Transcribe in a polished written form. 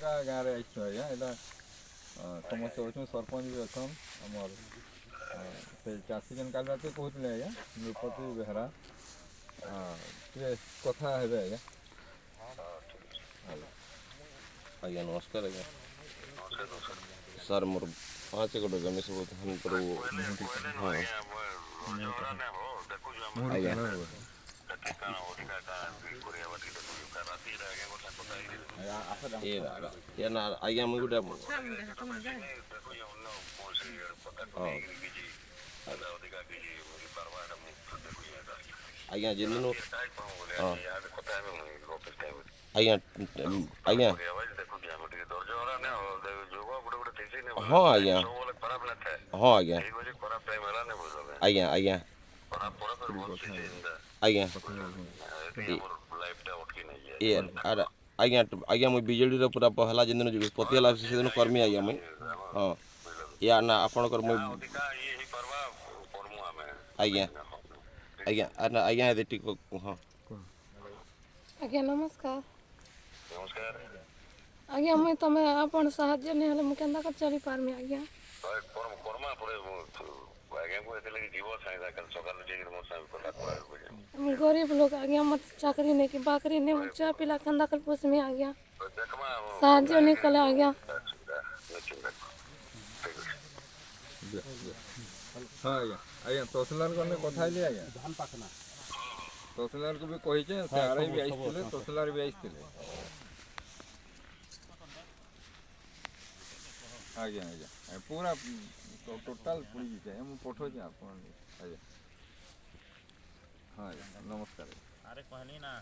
अलगा गाँव में आइस आज्ञा एटा समस्त अच्छे सरपंच भी अच्छा आमर से चाषी जन काल रात कहते आज्ञा नृपति बेहरा टे कथा हे आज्ञा आज्ञा नमस्कार आज्ञा सर मोर 5 एकड़ जमी सब धान पर हाँ आज्ञा ये ना आज्ञा मुझे गोटे आज्ञा जिन हाँ आज्ञा आज्ञा हाँ आज्ञा हाँ आज्ञा आज्ञा आज्ञा आज्ञा ये आज्ञा आज्ञा मुझे बिजेडी पूरा पहला जिन दिन पतिला से दिन कर्मी आज्ञा मुई हाँ या ना आपणकर मुई आज्ञा आज्ञा आज्ञा ये टिक हाँ आज्ञा नमस्कार आज्ञा मुई तुम आपण साहाଯ୍य नहीं हेले मु केनता कर चली पारमी आज्ञा गरीब लोग आज्ञा मत चाकरी नहीं कि बाकरी नहीं बच्चा पिला केनता कर पोसमी आज्ञा साहाଯ୍य नहीं कले आज्ञा हाँ आज्ञा आज्ञा तहसीलदार को कथा आज्ञा तहसीलदार को भी कही से आर भी आसते तहसीलदार भी आसते आज्ञा आज्ञा पूरा टोटाल पुड़ी जाए मुझे पठाऊँ आप आज्ञा हाँ आज्ञा नमस्कार अरे कहनी ना